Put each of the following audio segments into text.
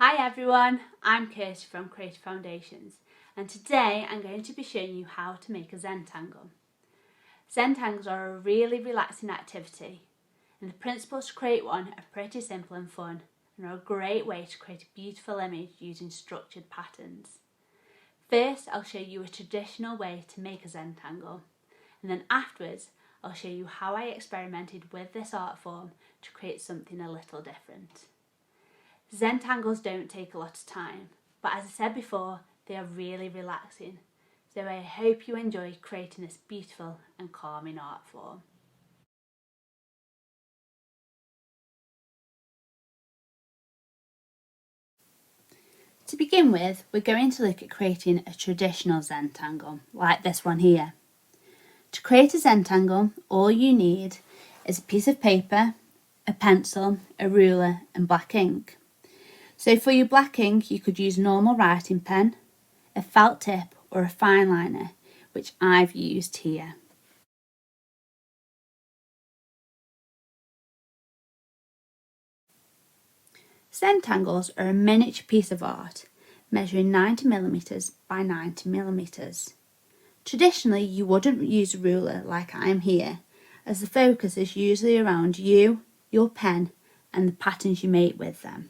Hi everyone, I'm Kirsty from Creative Foundations and today I'm going to be showing you how to make a Zentangle. Zentangles are a really relaxing activity and the principles to create one are pretty simple and fun and are a great way to create a beautiful image using structured patterns. First I'll show you a traditional way to make a Zentangle and then afterwards I'll show you how I experimented with this art form to create something a little different. Zentangles don't take a lot of time, but as I said before, they are really relaxing, so I hope you enjoy creating this beautiful and calming art form. To begin with, we're going to look at creating a traditional Zentangle, like this one here. To create a Zentangle, all you need is a piece of paper, a pencil, a ruler and black ink. So for your black ink, you could use a normal writing pen, a felt tip or a fine liner, which I've used here. Zentangles are a miniature piece of art, measuring 90mm by 90mm. Traditionally, you wouldn't use a ruler like I am here, as the focus is usually around you, your pen, and the patterns you make with them.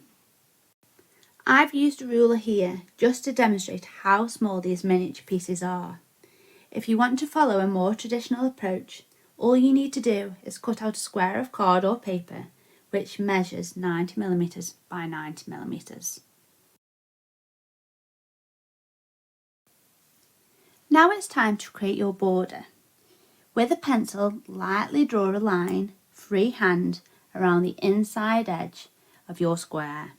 I've used a ruler here just to demonstrate how small these miniature pieces are. If you want to follow a more traditional approach, all you need to do is cut out a square of card or paper which measures 90mm by 90mm. Now it's time to create your border. With a pencil, lightly draw a line, freehand, around the inside edge of your square.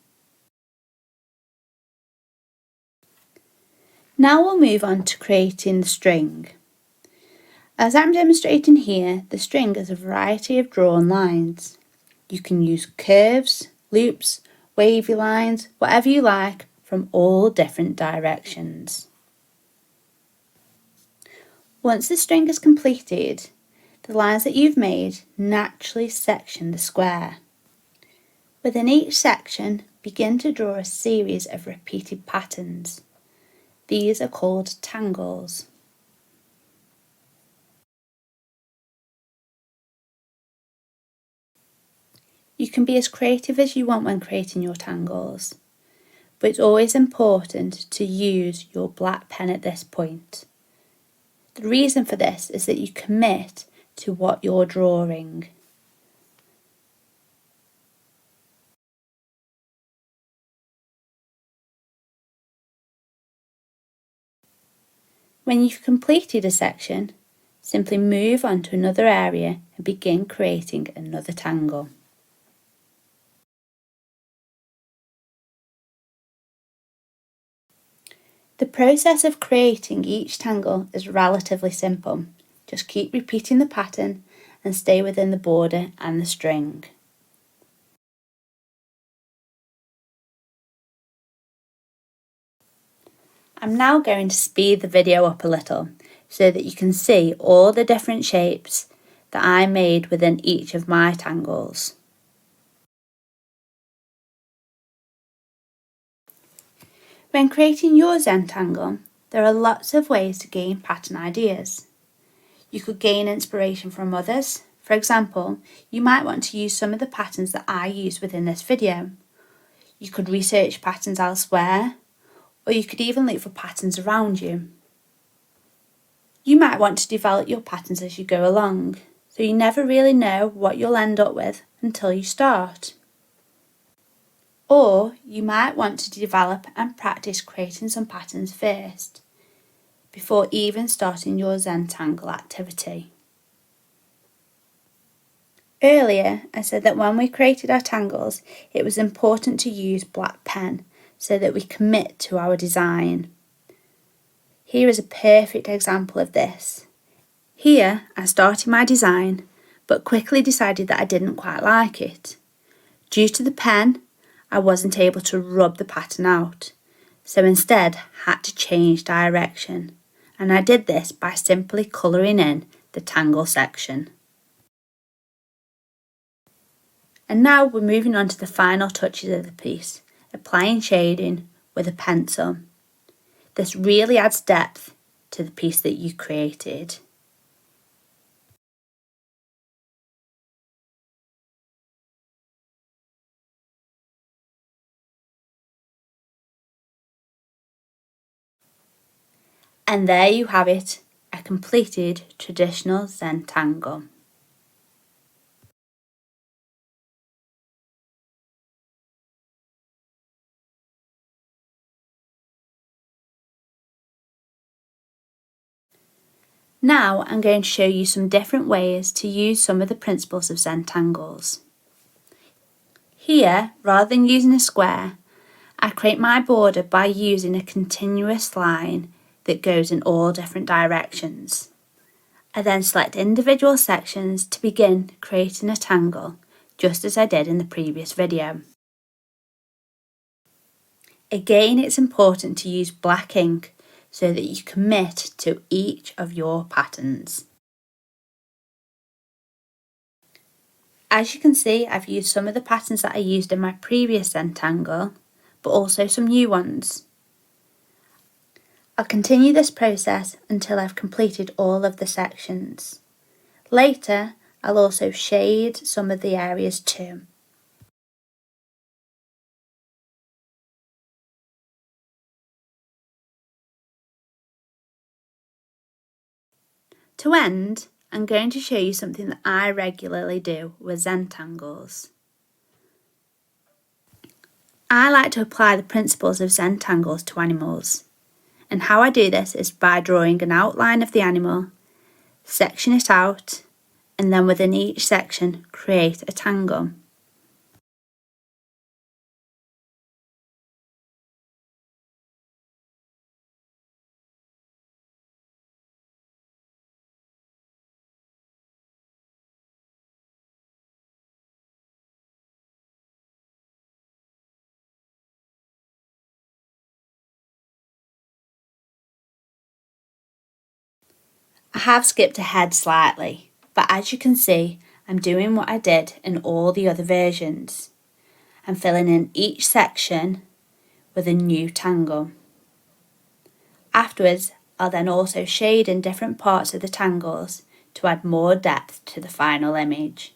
Now we'll move on to creating the string. As I'm demonstrating here, the string is a variety of drawn lines. You can use curves, loops, wavy lines, whatever you like, from all different directions. Once the string is completed, the lines that you've made naturally section the square. Within each section, begin to draw a series of repeated patterns. These are called tangles. You can be as creative as you want when creating your tangles, but it's always important to use your black pen at this point. The reason for this is that you commit to what you're drawing. When you've completed a section, simply move on to another area and begin creating another tangle. The process of creating each tangle is relatively simple. Just keep repeating the pattern and stay within the border and the string. I'm now going to speed the video up a little so that you can see all the different shapes that I made within each of my tangles. When creating your Zentangle, there are lots of ways to gain pattern ideas. You could gain inspiration from others. For example, you might want to use some of the patterns that I use within this video. You could research patterns elsewhere, or you could even look for patterns around you. You might want to develop your patterns as you go along, so you never really know what you'll end up with until you start. Or you might want to develop and practice creating some patterns first, before even starting your Zentangle activity. Earlier, I said that when we created our tangles, it was important to use black pen so that we commit to our design. Here is a perfect example of this. Here, I started my design, but quickly decided that I didn't quite like it. Due to the pen, I wasn't able to rub the pattern out, so instead had to change direction, and I did this by simply colouring in the tangle section. And now we're moving on to the final touches of the piece, applying shading with a pencil. This really adds depth to the piece that you created. And there you have it, a completed traditional Zentangle. Now I'm going to show you some different ways to use some of the principles of Zentangles. Here, rather than using a square, I create my border by using a continuous line that goes in all different directions. I then select individual sections to begin creating a tangle, just as I did in the previous video. Again, it's important to use black ink so that you commit to each of your patterns. As you can see, I've used some of the patterns that I used in my previous Zentangle, but also some new ones. I'll continue this process until I've completed all of the sections. Later, I'll also shade some of the areas too. To end, I'm going to show you something that I regularly do with Zentangles. I like to apply the principles of Zentangles to animals, and how I do this is by drawing an outline of the animal, section it out, and then within each section create a tangle. I have skipped ahead slightly, but as you can see, I'm doing what I did in all the other versions. I'm filling in each section with a new tangle. Afterwards, I'll then also shade in different parts of the tangles to add more depth to the final image.